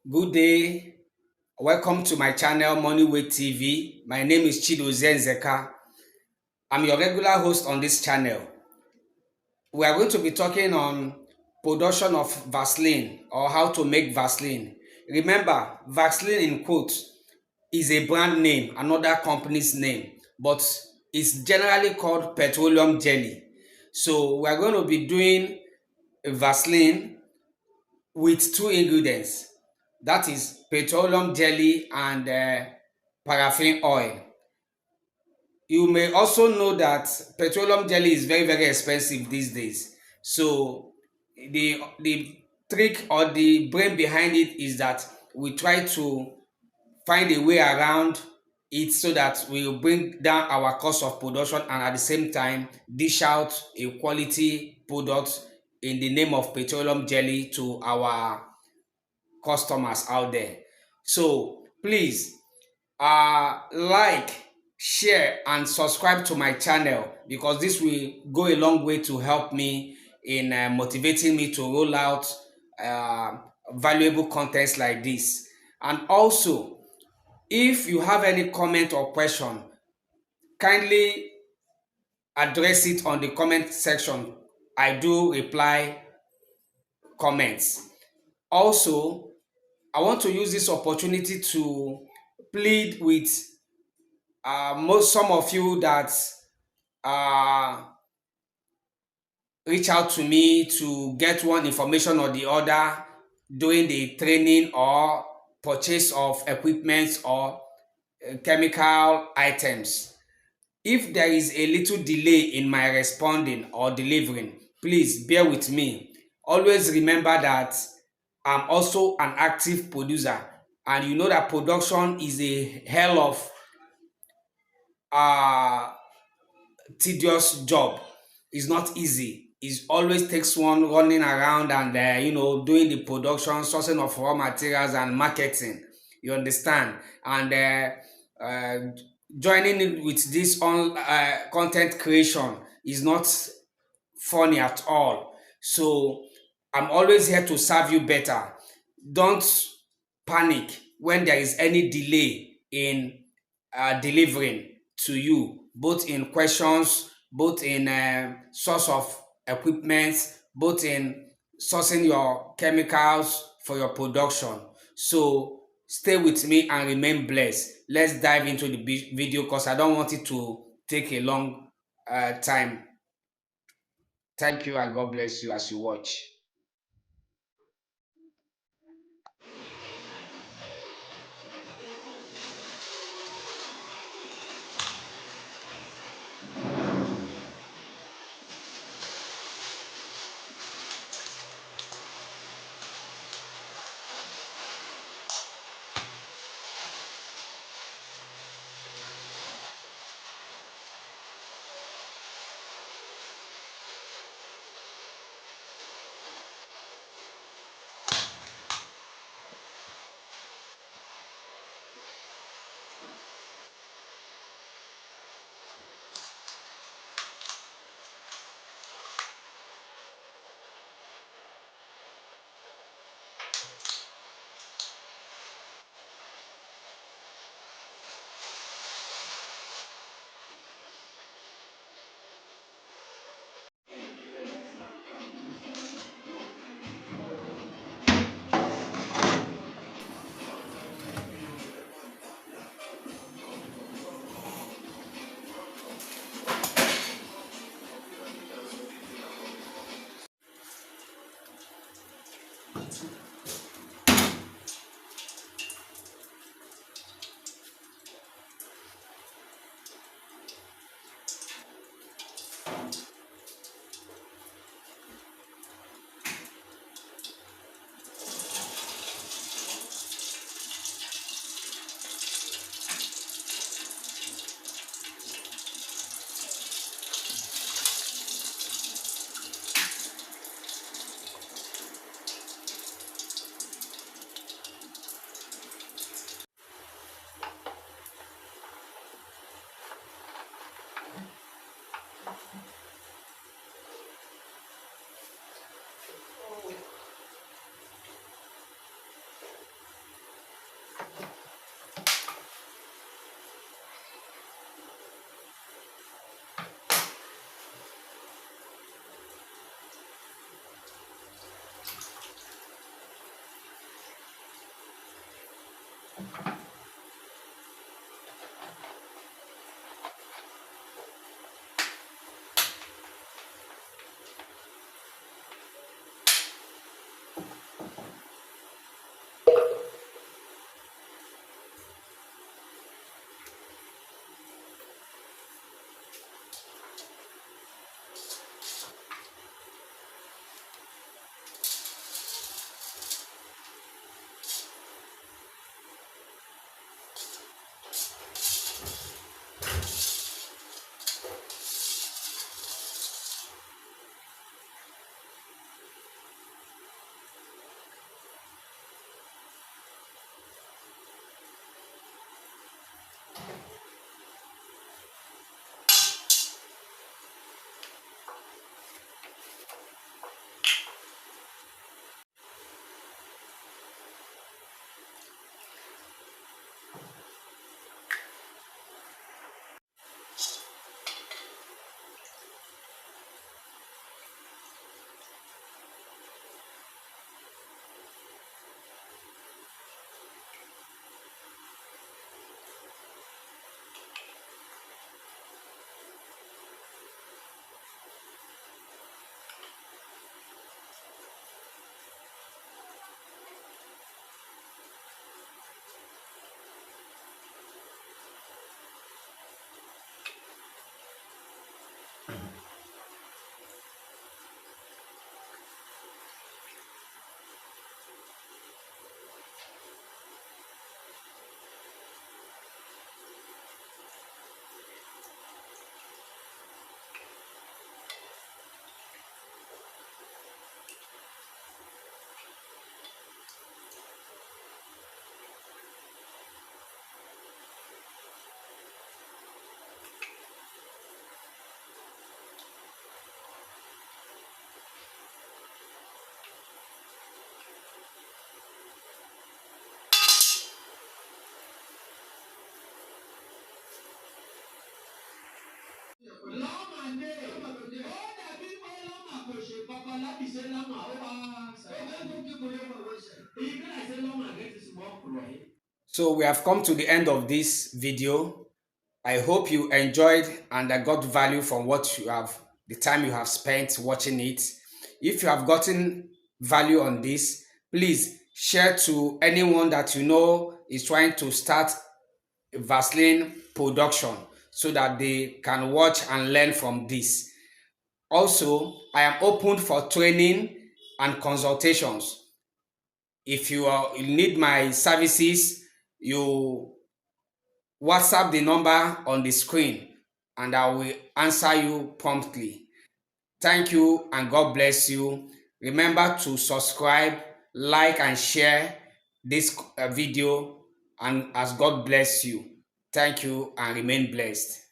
Good day. Welcome to my channel, MoneywayTV. My name is Chidozie Nzeka. I'm your regular host on this channel. We are going to be talking on production of Vaseline or how to make Vaseline. Remember, Vaseline in quotes is a brand name, another company's name, but it's generally called petroleum jelly. So we are going to be doing a Vaseline with two ingredients, that is petroleum jelly and paraffin oil. You may also know that petroleum jelly is very expensive these days. So the trick or the brain behind it is that we try to find a way around it so that we will bring down our cost of production and at the same time dish out a quality product in the name of petroleum jelly to our customers out there. So please like, share and subscribe to my channel because this will go a long way to help me in motivating me to roll out uh, valuable contents like this. And also, if you have any comment or question, kindly address it on the comment section. I do reply comments. Also, I want to use this opportunity to plead with most some of you that uh, reach out to me to get one information or the other during the training or purchase of equipment or chemical items. If there is a little delay in my responding or delivering, please bear with me. Always remember that I'm also an active producer, and you know that production is a hell of uh, tedious job. It's not easy. It always takes one running around and doing the production, sourcing of raw materials and marketing. You understand? And uh, joining in with this on content creation is not funny at all. So I'm always here to serve you better. Don't panic when there is any delay in delivering to you, both in questions, both in source of equipment, both in sourcing your chemicals for your production. So stay with me and remain blessed. Let's dive into the video because I don't want it to take a long time. Thank you and God bless you as you watch. So we have come to the end of this video. I hope you enjoyed and I got value from what you have, the time you have spent watching it. If you have gotten value on this, please share to anyone that you know is trying to start a Vaseline production so that they can watch and learn from this. Also, I am open for training and consultations. If you need my services, you WhatsApp the number on the screen and I will answer you promptly. Thank you and God bless you. Remember to subscribe, like, and share this video, and as God bless you. Thank you and remain blessed.